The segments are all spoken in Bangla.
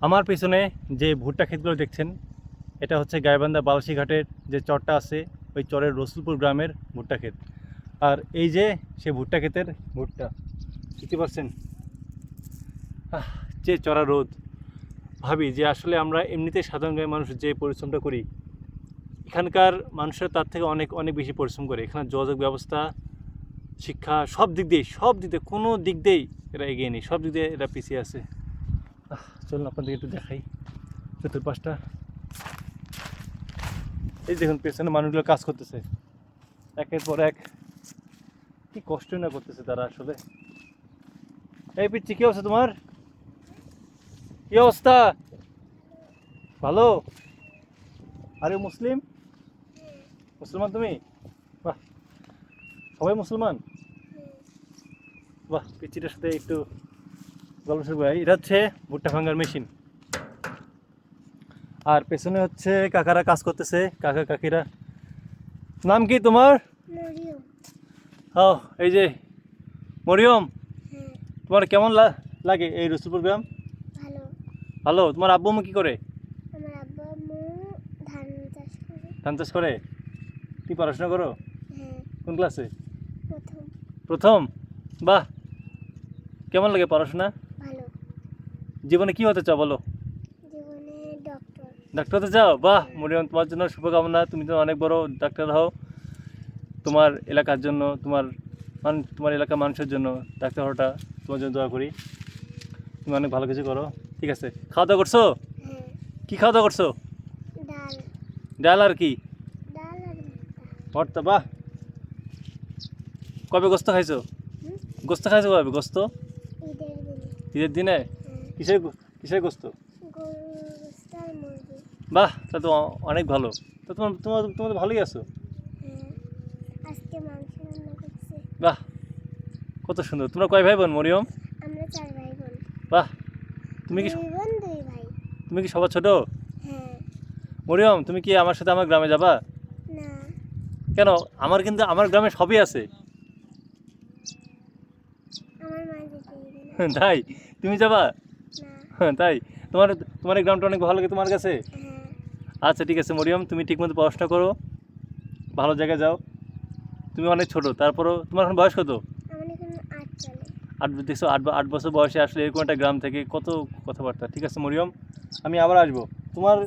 আমার পেছনে যে ভুট্টা ক্ষেতগুলো দেখছেন, এটা হচ্ছে গাইবান্ধা বালশিঘাটের যে চরটা আছে, ওই চরের রসুলপুর গ্রামের ভুট্টা ক্ষেত। আর এই যে সে ভুট্টা ক্ষেতের ভুট্টা, বুঝতে পারছেন? যে চড়া রোদ, ভাবি যে আসলে আমরা এমনিতে সাধারণ গাঁয়ের মানুষ যে পরিশ্রমটা করি, এখানকার মানুষের তার থেকে অনেক অনেক বেশি পরিশ্রম করে। এখানে যোগাযোগ ব্যবস্থা, শিক্ষা, সব দিক দিয়ে কোনো দিক দিয়েই এরা এগিয়ে নেই, সব দিক দিয়ে এরা পিছিয়ে আছে। চলুন আপনাদের একটু দেখাই চতুর্পাশটা। এই দেখুন পেছনে মানুষগুলো কাজ করতেছে, একের পর এক, কি কষ্ট না করতেছে তারা আসলে। এই পিচ্ছি, কি অবস্থা তোমার? কি অবস্থা? ভালো? আরে মুসলিম, মুসলমান তুমি? বাহ, সবাই মুসলমান? বাহ, পিচ্ছিটার সাথে একটু গল্প শুরু করি। এটা হচ্ছে ভুট্টা ভাঙার মেশিন, আর পেছনে হচ্ছে কাকারা কাজ করতেছে, কাকা কাকিরা। নাম কি তোমার? ও, এই যে মরিয়ম, তোমার কেমন লাগে এই রসুলপুর গ্রাম? ভালো। তোমার আব্বু আম্মু কি করে? আমার আব্বু আম্মু ধান চাষ করে। ধান চাষ করে? তুমি পড়াশোনা করো? হ্যাঁ, কোন ক্লাসে? প্রথম। প্রথম? বাহ, কেমন লাগে পড়াশোনা? ভালো। জীবনে কি হতে চাও বলো? জীবনে ডক্টর। ডাক্তার হতে চাও? বাহ মরিয়ম, তোমার জন্য শুভকামনা, তুমি তো অনেক বড় ডাক্তার হও। তোমার এলাকার জন্য, তোমার এলাকার মানুষের জন্য ডাক্তার হওয়াটা তোমার জন্য দোয়া করি। তুমি অনেক ভালো কিছু করো। ঠিক আছে, খাওয়া দাওয়া করছো? হ্যাঁ, কি খাওয়া দাওয়া করছো? ডাল। ডাল আর কি? ডাল আর ভর্তা। বাহ, কবে গোস্ত খাইছো? গোস্ত খাইছো কবে গোস্ত? ঈদের দিনে। ঈদের দিনে? কিসের কিসের গোস্ত? গরু গোস্ত আর মুরগি। বাহ, তা তো অনেক ভালো। তো তোমার তোমার তোমার তো ভালোই আছো। হ্যাঁ, আজকে মাংস রান্না করছে। বাহ, কত সুন্দর। তোমরা কয় ভাই বোন মরিয়ম? আমরা 4 ভাই বোন। বাহ, তুমি কি 2 বোন 2 ভাই। তুমি কি সবার ছোট? হ্যাঁ। মরিয়ম, তুমি কি আমার সাথে আমার গ্রামে যাবা? না। কেন? কিন্তু আমার গ্রামে সবই আছে। আমার মা যেতে দিবে না। তাই? তুমি যাবা? না। তাই? তোমার তোমার এই গ্রামটা অনেক ভালো লাগে তোমার কাছে? হ্যাঁ। আচ্ছা ঠিক আছে মরিয়ম, তুমি ঠিকমতো পড়াশোনা করো, ভালো জায়গায় যাও। তুমি অনেক ছোট, তারপরও তোমার এখন বয়স কত? আমার এখন 8 চলে। 8, দেখছো 8 বছর বয়সে আসলে এরকম একটা গ্রাম থেকে কত কথাবার্তা। ঠিক আছে মরিয়ম, আমি আবার আসবো। তোমার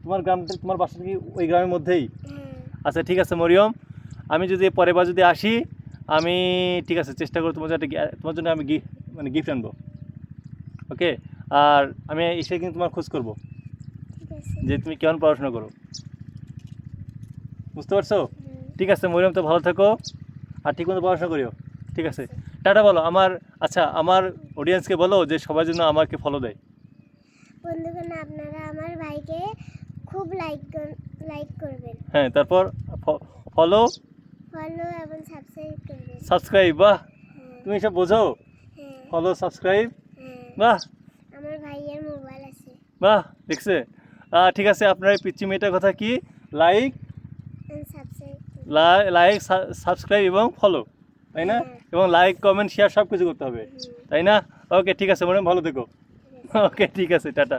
তোমার গ্রামটা, তোমার বাসাটা কি ওই গ্রামের মধ্যেই? হ্যাঁ। আচ্ছা ঠিক আছে মরিয়ম, আমি যদি পরের বার যদি আসি, আমি ঠিক আছে চেষ্টা করবো তোমার জন্য তোমার জন্য আমি গিফট আনবো। ওকে, আর আমি এসে কিন্তু তোমার খোঁজ করবো ঠিক আছে। যে তুমি কেমন পড়াশোনা করো। বুঝতে পারছো? ঠিক আছে মরিয়ম, তো ভালো থেকো আর ঠিকমতো পড়াশোনা করিও। ঠিক আছে, টাটা বলো আমার। আচ্ছা, আমার অডিয়েন্সকে বলো যে সবাই যেন আমাকে ফলো দেয়। বন্ধুগণ, আপনারা আমার ভাইকে খুব লাইক করবেন। হ্যাঁ, তারপর ফলো, ফলো এবং সাবস্ক্রাইব করবেন। সাবস্ক্রাইব। বাহ, হ্যাঁ। তুমি সব বোঝো। হ্যাঁ। Follow, subscribe. হ্যাঁ। বাহ আমার ভাইয়ের মোবাইল আছে। বাহ, দেখছে? ঠিক আছে, আপনার এই পিচ্চি মেয়েটার কথা কি? লাইক, সাবস্ক্রাইব করবেন। লাইক, সাবস্ক্রাইব এবং ফলো, তাই না? হ্যাঁ। এবং লাইক, কমেন্ট, শেয়ার সব কিছু করতে হবে, হুম, তাই না? ওকে ঠিক আছে ম্যাডাম, ভালো থেকো। ঠিক আছে। ওকে ঠিক আছে, টাটা।